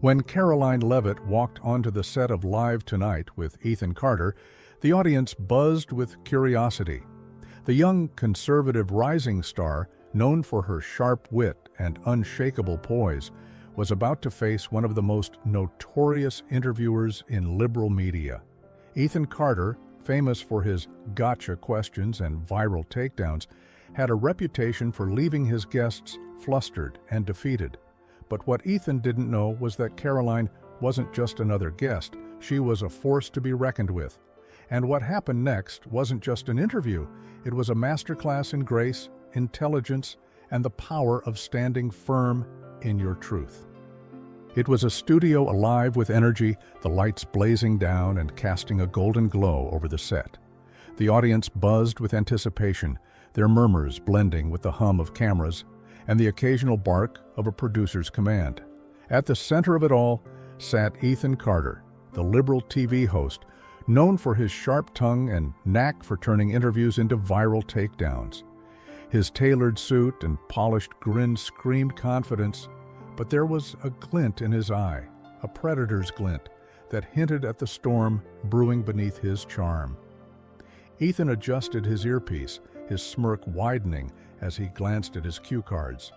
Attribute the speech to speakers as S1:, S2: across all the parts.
S1: When Karoline Leavitt walked onto the set of Live Tonight with Ethan Carter, the audience buzzed with curiosity. The young conservative rising star, known for her sharp wit and unshakable poise, was about to face one of the most notorious interviewers in liberal media. Ethan Carter, famous for his gotcha questions and viral takedowns, had a reputation for leaving his guests flustered and defeated. But what Ethan didn't know was that Karoline wasn't just another guest, she was a force to be reckoned with. And what happened next wasn't just an interview, it was a masterclass in grace, intelligence, and the power of standing firm in your truth. It was a studio alive with energy, the lights blazing down and casting a golden glow over the set. The audience buzzed with anticipation, their murmurs blending with the hum of cameras and the occasional bark of a producer's command. At the center of it all sat Ethan Carter, the liberal TV host, known for his sharp tongue and knack for turning interviews into viral takedowns. His tailored suit and polished grin screamed confidence, but there was a glint in his eye, a predator's glint, that hinted at the storm brewing beneath his charm. Ethan adjusted his earpiece, his smirk widening as he glanced at his cue cards.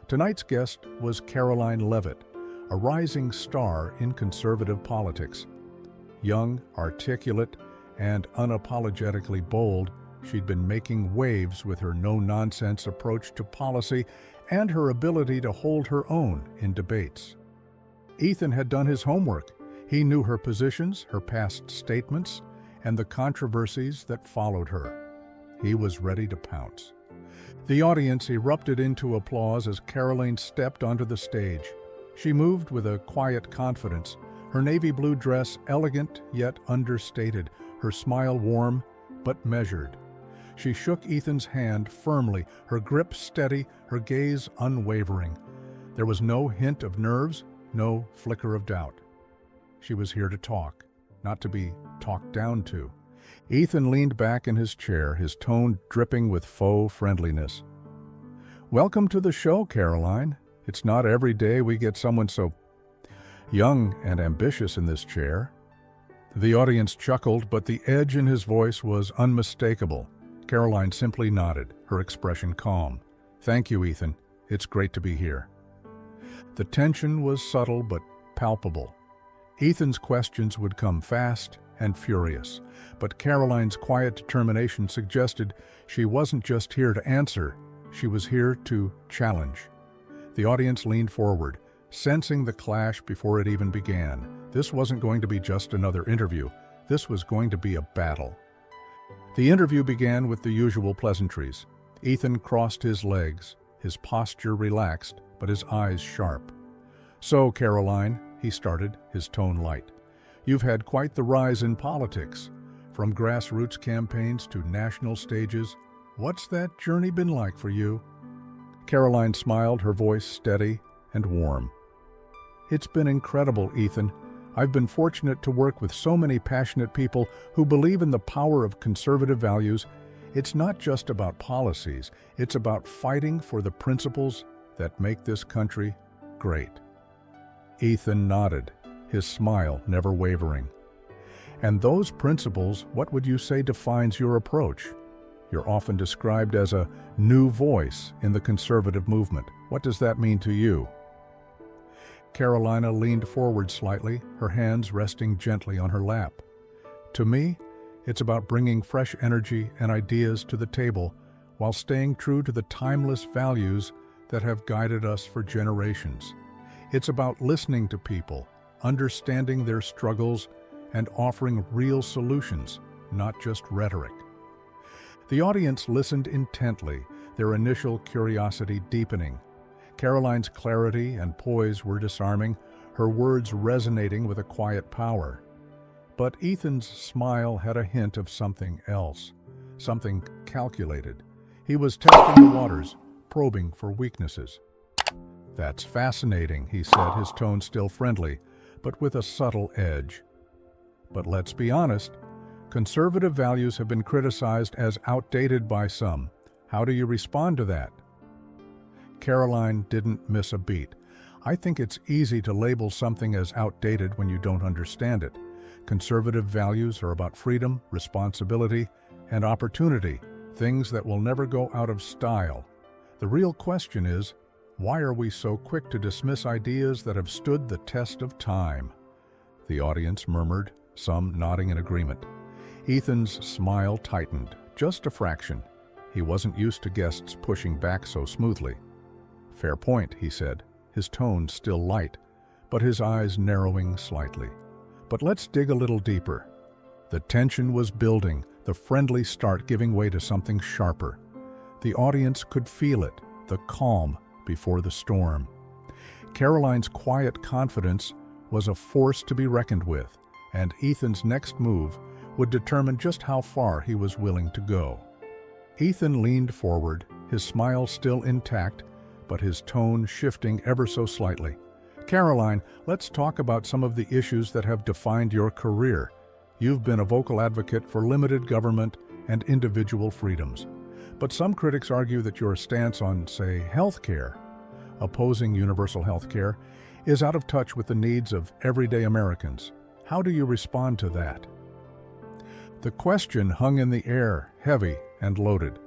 S1: Tonight's guest was Karoline Leavitt, a rising star in conservative politics. Young, articulate, and unapologetically bold, she'd been making waves with her no-nonsense approach to policy and her ability to hold her own in debates. Ethan had done his homework. He knew her positions, her past statements, and the controversies that followed her. He was ready to pounce. The audience erupted into applause as Karoline stepped onto the stage. She moved with a quiet confidence, her navy blue dress elegant yet understated, her smile warm but measured. She shook Ethan's hand firmly, her grip steady, her gaze unwavering. There was no hint of nerves, no flicker of doubt. She was here to talk, not to be talked down to. Ethan leaned back in his chair, his tone dripping with faux friendliness. "Welcome to the show, Karoline. It's not every day we get someone so young and ambitious in this chair." The audience chuckled, but the edge in his voice was unmistakable. Karoline simply nodded, her expression calm. "Thank you, Ethan. It's great to be here." The tension was subtle but palpable. Ethan's questions would come fast and furious, but Karoline's quiet determination suggested she wasn't just here to answer, she was here to challenge. The audience leaned forward, sensing the clash before it even began. This wasn't going to be just another interview. This was going to be a battle. The interview began with the usual pleasantries. Ethan crossed his legs, his posture relaxed, but his eyes sharp. "So, Karoline," he started, his tone light, "you've had quite the rise in politics. From grassroots campaigns to national stages. What's that journey been like for you?" Karoline smiled, her voice steady and warm. "It's been incredible, Ethan. I've been fortunate to work with so many passionate people who believe in the power of conservative values. It's not just about policies, it's about fighting for the principles that make this country great." Ethan nodded, his smile never wavering. "And those principles, what would you say defines your approach? You're often described as a new voice in the conservative movement. What does that mean to you?" Karoline leaned forward slightly, her hands resting gently on her lap. "To me, it's about bringing fresh energy and ideas to the table while staying true to the timeless values that have guided us for generations. It's about listening to people, understanding their struggles, and offering real solutions, not just rhetoric." The audience listened intently, their initial curiosity deepening. Karoline's clarity and poise were disarming, her words resonating with a quiet power. But Ethan's smile had a hint of something else, something calculated. He was testing the waters, probing for weaknesses. "That's fascinating," he said, his tone still friendly, but with a subtle edge. "But let's be honest, conservative values have been criticized as outdated by some. How do you respond to that?" Karoline didn't miss a beat. I think it's easy to label something as outdated when you don't understand it. Conservative values are about freedom, responsibility, and opportunity, things that will never go out of style. The real question is, why are we so quick to dismiss ideas that have stood the test of time? The audience murmured, some nodding in agreement. Ethan's smile tightened, just a fraction. He wasn't used to guests pushing back so smoothly. "Fair point," he said, his tone still light, but his eyes narrowing slightly. "But let's dig a little deeper." The tension was building, the friendly start giving way to something sharper. The audience could feel it, the calm before the storm. Karoline's quiet confidence was a force to be reckoned with, and Ethan's next move would determine just how far he was willing to go. Ethan leaned forward, his smile still intact, but his tone shifting ever so slightly. "Karoline, let's talk about some of the issues that have defined your career. You've been a vocal advocate for limited government and individual freedoms. But some critics argue that your stance on, say, healthcare, opposing universal healthcare, is out of touch with the needs of everyday Americans. How do you respond to that?" The question hung in the air, heavy and loaded.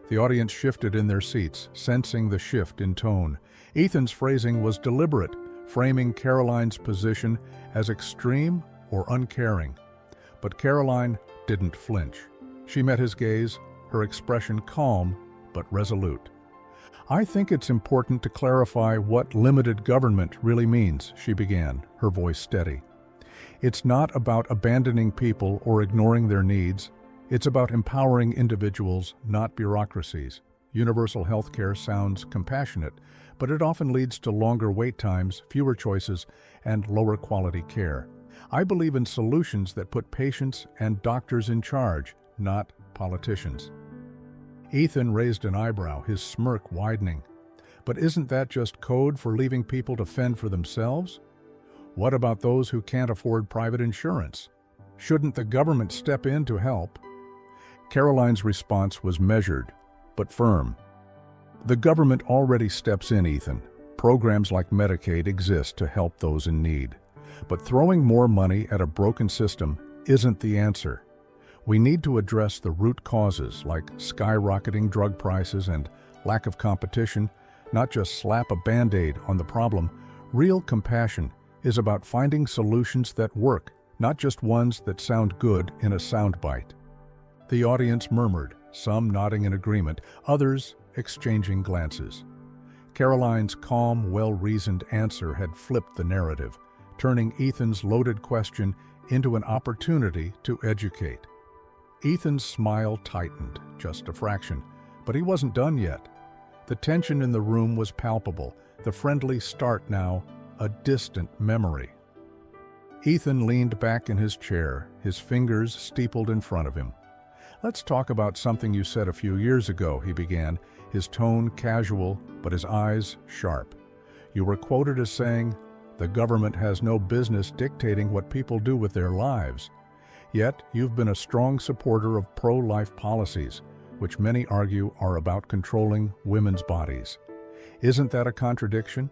S1: The audience shifted in their seats, sensing the shift in tone. Ethan's phrasing was deliberate, framing Karoline's position as extreme or uncaring. But Karoline didn't flinch. She met his gaze, her expression calm but resolute. "I think it's important to clarify what limited government really means," she began, her voice steady. "It's not about abandoning people or ignoring their needs. It's about empowering individuals, not bureaucracies. Universal health care sounds compassionate, but it often leads to longer wait times, fewer choices, and lower quality care. I believe in solutions that put patients and doctors in charge, not politicians." Ethan raised an eyebrow, his smirk widening. "But isn't that just code for leaving people to fend for themselves? What about those who can't afford private insurance? Shouldn't the government step in to help?" Karoline's response was measured, but firm. "The government already steps in, Ethan. Programs like Medicaid exist to help those in need. But throwing more money at a broken system isn't the answer. We need to address the root causes like skyrocketing drug prices and lack of competition, not just slap a Band-Aid on the problem. Real compassion is about finding solutions that work, not just ones that sound good in a soundbite." The audience murmured, some nodding in agreement, others exchanging glances. Karoline's calm, well-reasoned answer had flipped the narrative, turning Ethan's loaded question into an opportunity to educate. Ethan's smile tightened, just a fraction, but he wasn't done yet. The tension in the room was palpable, the friendly start now a distant memory. Ethan leaned back in his chair, his fingers steepled in front of him. "Let's talk about something you said a few years ago," he began, his tone casual, but his eyes sharp. "You were quoted as saying, 'The government has no business dictating what people do with their lives.' Yet, you've been a strong supporter of pro-life policies, which many argue are about controlling women's bodies. Isn't that a contradiction?"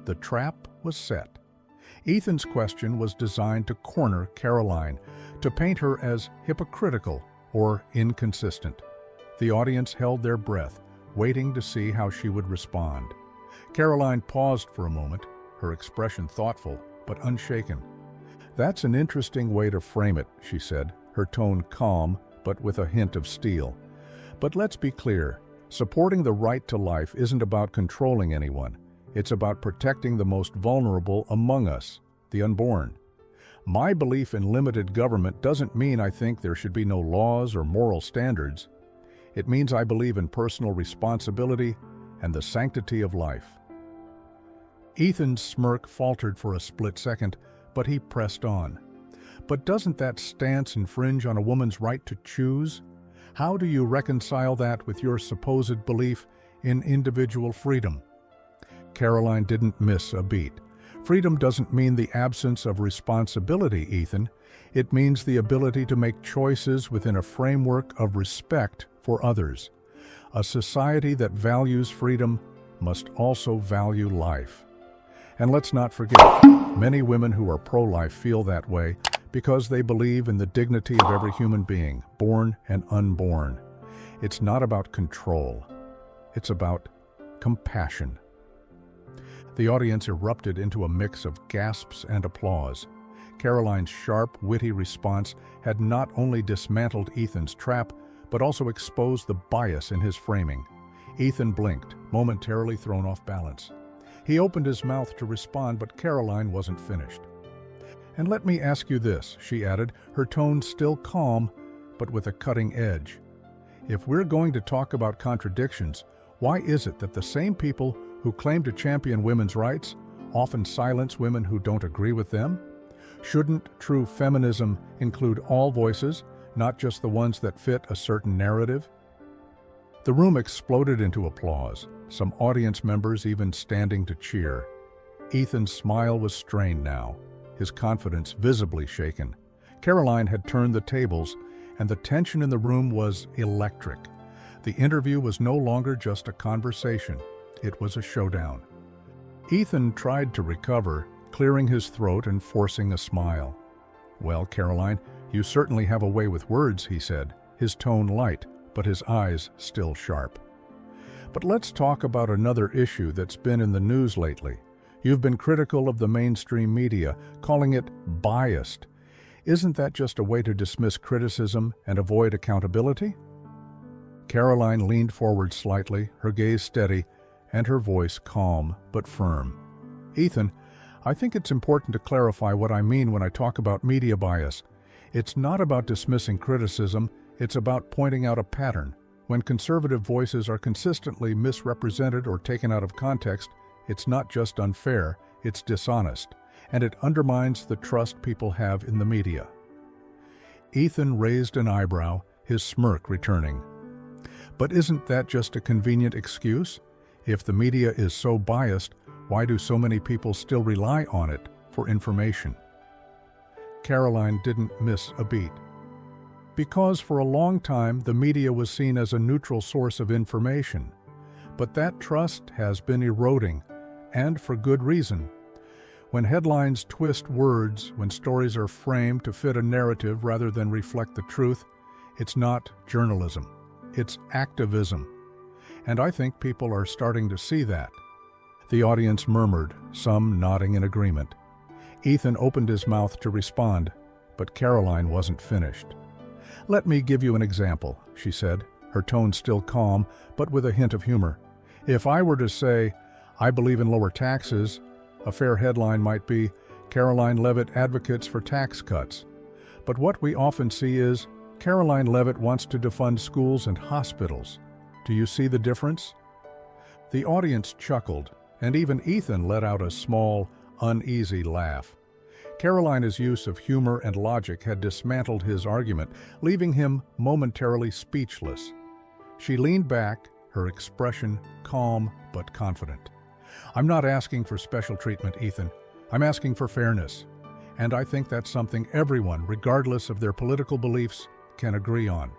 S1: The trap was set. Ethan's question was designed to corner Karoline, to paint her as hypocritical or inconsistent. The audience held their breath, waiting to see how she would respond. Karoline paused for a moment, her expression thoughtful but unshaken. "That's an interesting way to frame it," she said, her tone calm but with a hint of steel. "But let's be clear, supporting the right to life isn't about controlling anyone. It's about protecting the most vulnerable among us, the unborn. My belief in limited government doesn't mean I think there should be no laws or moral standards. It means I believe in personal responsibility and the sanctity of life." Ethan's smirk faltered for a split second, but he pressed on. "But doesn't that stance infringe on a woman's right to choose? How do you reconcile that with your supposed belief in individual freedom?" Karoline didn't miss a beat. "Freedom doesn't mean the absence of responsibility, Ethan. It means the ability to make choices within a framework of respect for others. A society that values freedom must also value life." And let's not forget, many women who are pro-life feel that way because they believe in the dignity of every human being, born and unborn. It's not about control. It's about compassion. The audience erupted into a mix of gasps and applause. Karoline's sharp, witty response had not only dismantled Ethan's trap, but also exposed the bias in his framing. Ethan blinked, momentarily thrown off balance. He opened his mouth to respond, but Karoline wasn't finished. "And let me ask you this," she added, her tone still calm, but with a cutting edge. "If we're going to talk about contradictions, why is it that the same people who claim to champion women's rights often silence women who don't agree with them? Shouldn't true feminism include all voices, not just the ones that fit a certain narrative?" The room exploded into applause, some audience members even standing to cheer. Ethan's smile was strained now, his confidence visibly shaken. Karoline had turned the tables, and the tension in the room was electric. The interview was no longer just a conversation, it was a showdown. Ethan tried to recover, clearing his throat and forcing a smile. "Well, Karoline, you certainly have a way with words," he said, his tone light, but his eyes still sharp. "But let's talk about another issue that's been in the news lately. You've been critical of the mainstream media, calling it biased. Isn't that just a way to dismiss criticism and avoid accountability?" Karoline leaned forward slightly, her gaze steady, and her voice calm but firm. "Ethan, I think it's important to clarify what I mean when I talk about media bias. It's not about dismissing criticism, it's about pointing out a pattern. When conservative voices are consistently misrepresented or taken out of context, it's not just unfair, it's dishonest, and it undermines the trust people have in the media." Ethan raised an eyebrow, his smirk returning. "But isn't that just a convenient excuse? If the media is so biased, why do so many people still rely on it for information?" Karoline didn't miss a beat. "Because for a long time the media was seen as a neutral source of information. But that trust has been eroding, and for good reason. When headlines twist words, when stories are framed to fit a narrative rather than reflect the truth, it's not journalism, it's activism. And I think people are starting to see that." The audience murmured, some nodding in agreement. Ethan opened his mouth to respond, but Karoline wasn't finished. "Let me give you an example," she said, her tone still calm, but with a hint of humor. "If I were to say, 'I believe in lower taxes,' a fair headline might be, 'Karoline Leavitt advocates for tax cuts.' But what we often see is, 'Karoline Leavitt wants to defund schools and hospitals.' Do you see the difference?" The audience chuckled, and even Ethan let out a small, uneasy laugh. Karoline's use of humor and logic had dismantled his argument, leaving him momentarily speechless. She leaned back, her expression calm but confident. "I'm not asking for special treatment, Ethan. I'm asking for fairness. And I think that's something everyone, regardless of their political beliefs, can agree on."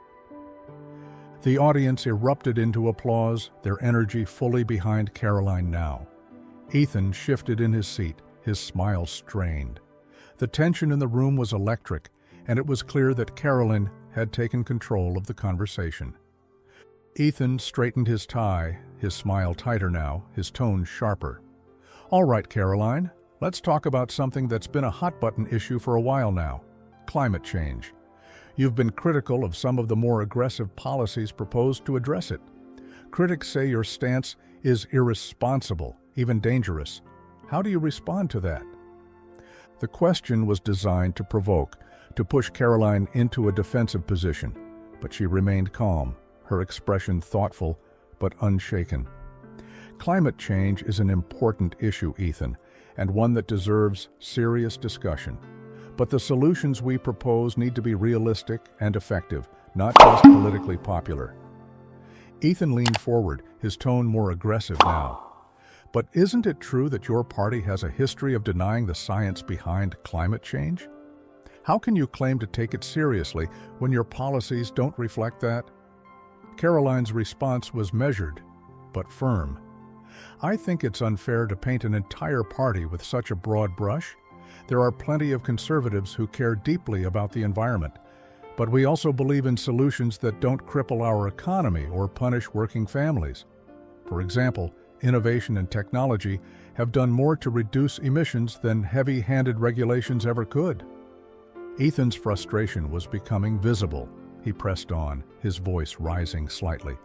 S1: The audience erupted into applause, their energy fully behind Karoline now. Ethan shifted in his seat, his smile strained. The tension in the room was electric, and it was clear that Karoline had taken control of the conversation. Ethan straightened his tie, his smile tighter now, his tone sharper. "All right, Karoline, let's talk about something that's been a hot-button issue for a while now: climate change. You've been critical of some of the more aggressive policies proposed to address it. Critics say your stance is irresponsible, even dangerous. How do you respond to that?" The question was designed to provoke, to push Karoline into a defensive position, but she remained calm, her expression thoughtful but unshaken. "Climate change is an important issue, Ethan, and one that deserves serious discussion. But the solutions we propose need to be realistic and effective, not just politically popular." Ethan leaned forward, his tone more aggressive now. "But isn't it true that your party has a history of denying the science behind climate change? How can you claim to take it seriously when your policies don't reflect that?" Karoline's response was measured, but firm. I think it's unfair to paint an entire party with such a broad brush. There are plenty of conservatives who care deeply about the environment, but we also believe in solutions that don't cripple our economy or punish working families. For example, innovation and technology have done more to reduce emissions than heavy-handed regulations ever could. Ethan's frustration was becoming visible. He pressed on, his voice rising slightly.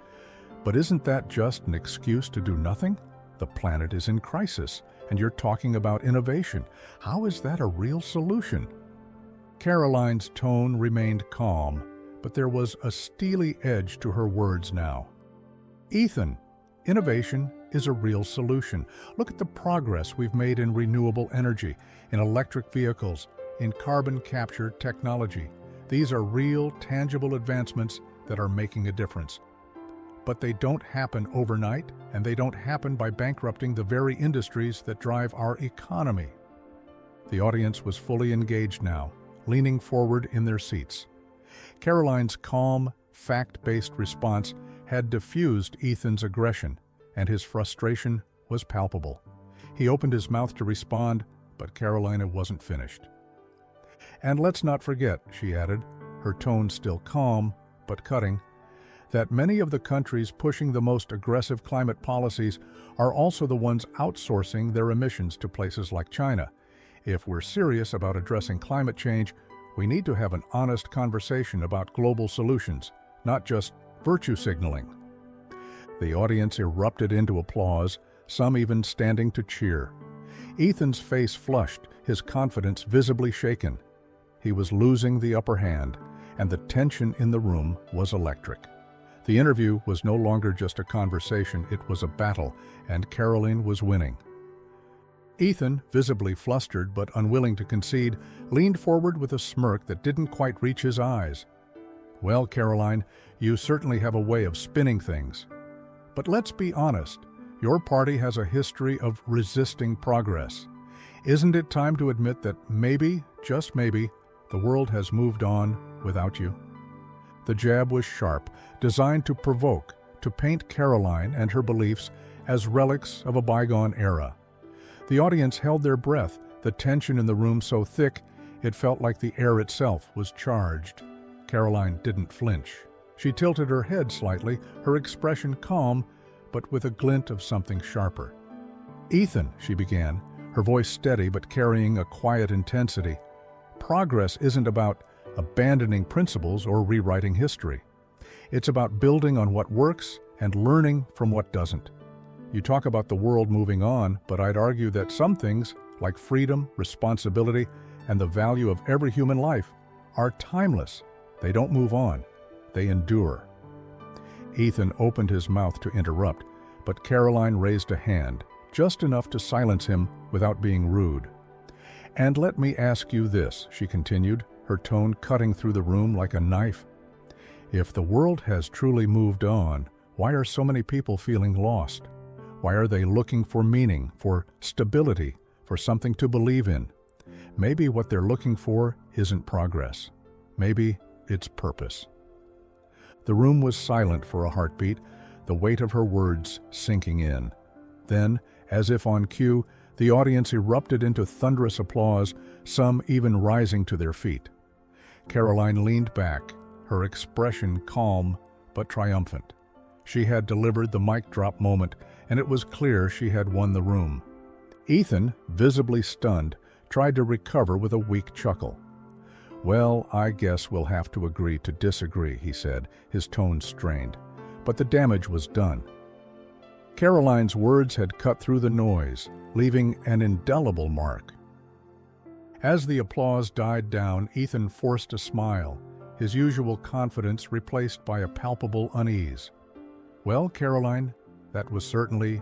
S1: But isn't that just an excuse to do nothing? The planet is in crisis, and you're talking about innovation. How is that a real solution? Karoline's tone remained calm, but there was a steely edge to her words now. Ethan, innovation is a real solution. Look at the progress we've made in renewable energy, in electric vehicles, in carbon capture technology. These are real, tangible advancements that are making a difference. But they don't happen overnight, and they don't happen by bankrupting the very industries that drive our economy. The audience was fully engaged now, leaning forward in their seats. Karoline's calm, fact-based response had diffused Ethan's aggression, and his frustration was palpable. He opened his mouth to respond, but Karoline wasn't finished. "And let's not forget," she added, her tone still calm but cutting, "that many of the countries pushing the most aggressive climate policies are also the ones outsourcing their emissions to places like China. If we're serious about addressing climate change, we need to have an honest conversation about global solutions, not just virtue signaling." The audience erupted into applause, some even standing to cheer. Ethan's face flushed, his confidence visibly shaken. He was losing the upper hand, and the tension in the room was electric. The interview was no longer just a conversation, it was a battle, and Karoline was winning. Ethan, visibly flustered but unwilling to concede, leaned forward with a smirk that didn't quite reach his eyes. "Well, Karoline, you certainly have a way of spinning things. But let's be honest, your party has a history of resisting progress. Isn't it time to admit that maybe, just maybe, the world has moved on without you?" The jab was sharp, designed to provoke, to paint Karoline and her beliefs as relics of a bygone era. The audience held their breath, the tension in the room so thick it felt like the air itself was charged. Karoline didn't flinch. She tilted her head slightly, her expression calm, but with a glint of something sharper. "Ethan," she began, her voice steady but carrying a quiet intensity, "progress isn't about abandoning principles or rewriting history. It's about building on what works and learning from what doesn't. You talk about the world moving on, but I'd argue that some things, like freedom, responsibility, and the value of every human life, are timeless. They don't move on. They endure." Ethan opened his mouth to interrupt, but Karoline raised a hand, just enough to silence him without being rude. "And let me ask you this," she continued, her tone cutting through the room like a knife. "If the world has truly moved on, why are so many people feeling lost? Why are they looking for meaning, for stability, for something to believe in? Maybe what they're looking for isn't progress. Maybe it's purpose." The room was silent for a heartbeat, the weight of her words sinking in. Then, as if on cue, the audience erupted into thunderous applause, some even rising to their feet. Karoline leaned back, her expression calm but triumphant. She had delivered the mic drop moment, and it was clear she had won the room. Ethan, visibly stunned, tried to recover with a weak chuckle. "Well, I guess we'll have to agree to disagree," he said, his tone strained. But the damage was done. Karoline's words had cut through the noise, leaving an indelible mark. As the applause died down, Ethan forced a smile, his usual confidence replaced by a palpable unease. "Well, Karoline, that was certainly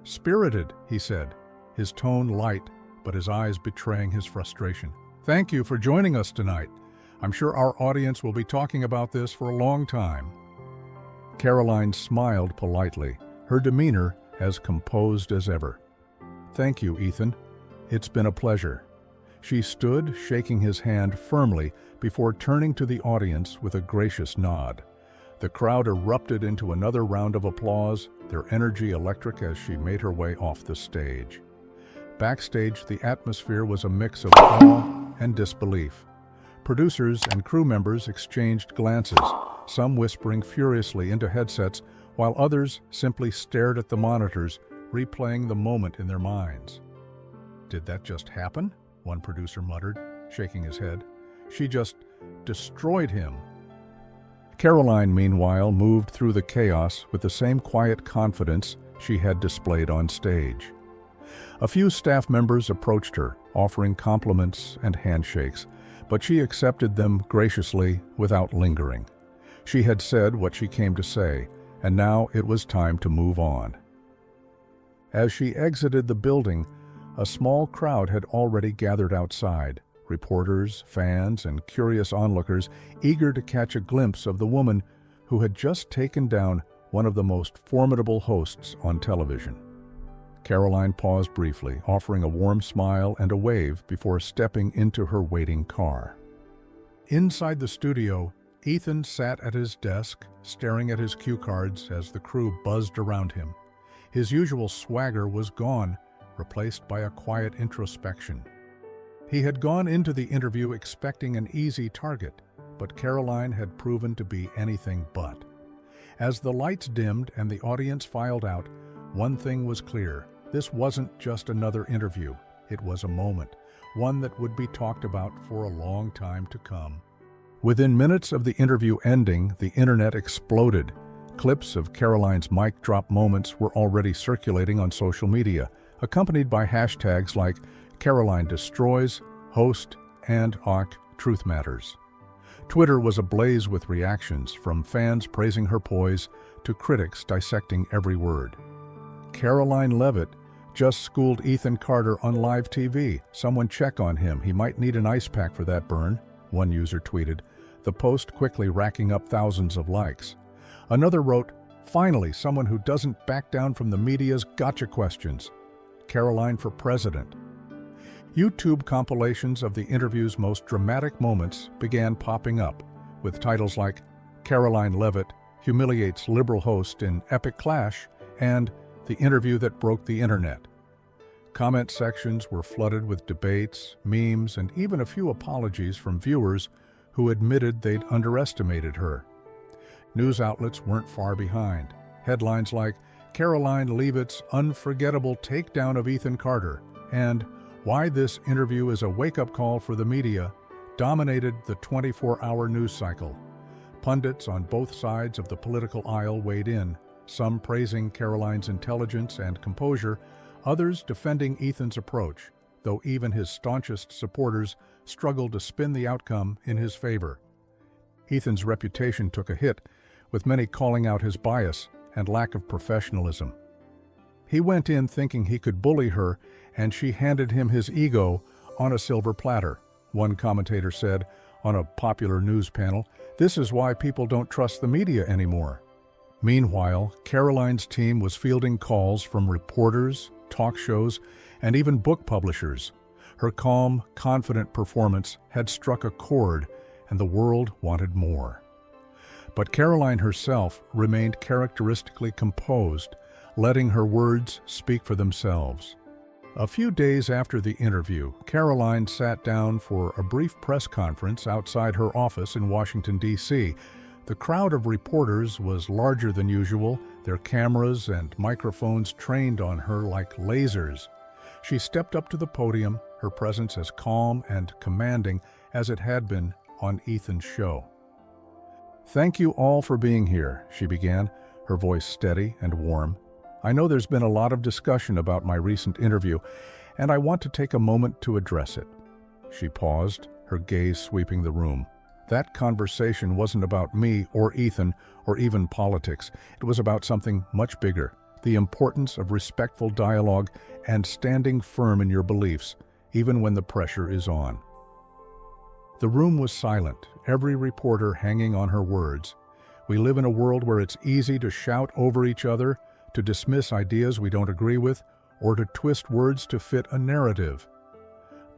S1: spirited," he said, his tone light, but his eyes betraying his frustration. "Thank you for joining us tonight. I'm sure our audience will be talking about this for a long time." Karoline smiled politely, her demeanor as composed as ever. "Thank you, Ethan. It's been a pleasure." She stood, shaking his hand firmly before turning to the audience with a gracious nod. The crowd erupted into another round of applause, their energy electric as she made her way off the stage. Backstage, the atmosphere was a mix of awe and disbelief. Producers and crew members exchanged glances, some whispering furiously into headsets, while others simply stared at the monitors, replaying the moment in their minds. "Did that just happen?" one producer muttered, shaking his head. "She just destroyed him." Karoline, meanwhile, moved through the chaos with the same quiet confidence she had displayed on stage. A few staff members approached her, offering compliments and handshakes, but she accepted them graciously without lingering. She had said what she came to say, and now it was time to move on. As she exited the building, a small crowd had already gathered outside, reporters, fans, and curious onlookers eager to catch a glimpse of the woman who had just taken down one of the most formidable hosts on television. Karoline paused briefly, offering a warm smile and a wave before stepping into her waiting car. Inside the studio, Ethan sat at his desk, staring at his cue cards as the crew buzzed around him. His usual swagger was gone, replaced by a quiet introspection. He had gone into the interview expecting an easy target, but Karoline had proven to be anything but. As the lights dimmed and the audience filed out, one thing was clear. This wasn't just another interview. It was a moment, one that would be talked about for a long time to come. Within minutes of the interview ending, the internet exploded. Clips of Karoline's mic drop moments were already circulating on social media, accompanied by hashtags like Karoline Destroys, Host, and Truth Matters. Twitter was ablaze with reactions, from fans praising her poise to critics dissecting every word. Karoline Leavitt just schooled Ethan Carter on live TV. "Someone check on him. He might need an ice pack for that burn," one user tweeted, the post quickly racking up thousands of likes. Another wrote, "Finally, someone who doesn't back down from the media's gotcha questions. Karoline for president." YouTube compilations of the interview's most dramatic moments began popping up, with titles like "Karoline Leavitt humiliates liberal host in epic clash" and "The interview that broke the internet." Comment sections were flooded with debates, memes, and even a few apologies from viewers who admitted they'd underestimated her. News outlets weren't far behind. Headlines like "Karoline Leavitt's unforgettable takedown of Ethan Carter" and "Why this interview is a wake-up call for the media" dominated the 24-hour news cycle. Pundits on both sides of the political aisle weighed in, some praising Karoline's intelligence and composure, others defending Ethan's approach, though even his staunchest supporters struggled to spin the outcome in his favor. Ethan's reputation took a hit, with many calling out his bias and lack of professionalism. He went in thinking he could bully her, and she handed him his ego on a silver platter, one commentator said on a popular news panel. "This is why people don't trust the media anymore." Meanwhile, Karoline's team was fielding calls from reporters, talk shows, and even book publishers. Her calm, confident performance had struck a chord, and the world wanted more. But Karoline herself remained characteristically composed, letting her words speak for themselves. A few days after the interview, Karoline sat down for a brief press conference outside her office in Washington, D.C. The crowd of reporters was larger than usual, their cameras and microphones trained on her like lasers. She stepped up to the podium, her presence as calm and commanding as it had been on Ethan's show. "Thank you all for being here," she began, her voice steady and warm. "I know there's been a lot of discussion about my recent interview, and I want to take a moment to address it." She paused, her gaze sweeping the room. That conversation wasn't about me or Ethan or even politics. It was about something much bigger, the importance of respectful dialogue and standing firm in your beliefs, even when the pressure is on. The room was silent, every reporter hanging on her words. We live in a world where it's easy to shout over each other, to dismiss ideas we don't agree with, or to twist words to fit a narrative.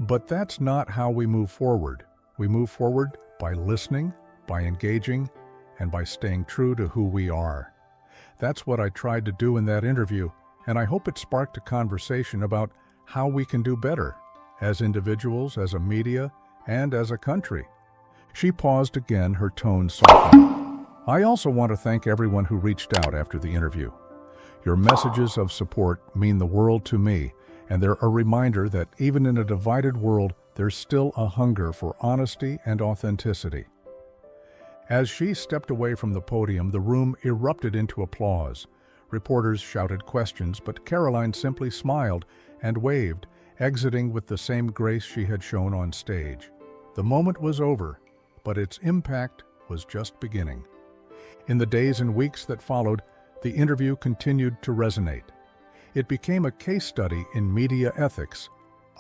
S1: But that's not how we move forward. We move forward by listening, by engaging, and by staying true to who we are. That's what I tried to do in that interview, and I hope it sparked a conversation about how we can do better, as individuals, as a media, and as a country." She paused again, her tone softening. "I also want to thank everyone who reached out after the interview. Your messages of support mean the world to me, and they're a reminder that even in a divided world, there's still a hunger for honesty and authenticity." As she stepped away from the podium, the room erupted into applause. Reporters shouted questions, but Karoline simply smiled and waved, exiting with the same grace she had shown on stage. The moment was over, but its impact was just beginning. In the days and weeks that followed, the interview continued to resonate. It became a case study in media ethics,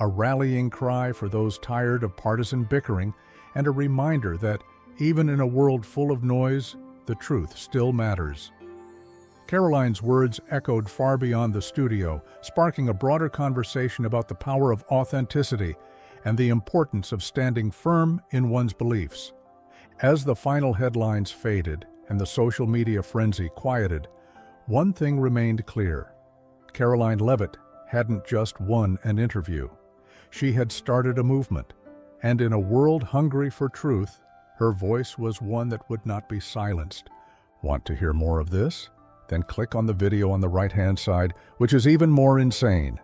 S1: a rallying cry for those tired of partisan bickering, and a reminder that even in a world full of noise, the truth still matters. Karoline's words echoed far beyond the studio, sparking a broader conversation about the power of authenticity and the importance of standing firm in one's beliefs. As the final headlines faded and the social media frenzy quieted, one thing remained clear. Karoline Leavitt hadn't just won an interview. She had started a movement, and in a world hungry for truth, her voice was one that would not be silenced. Want to hear more of this? Then click on the video on the right-hand side, which is even more insane.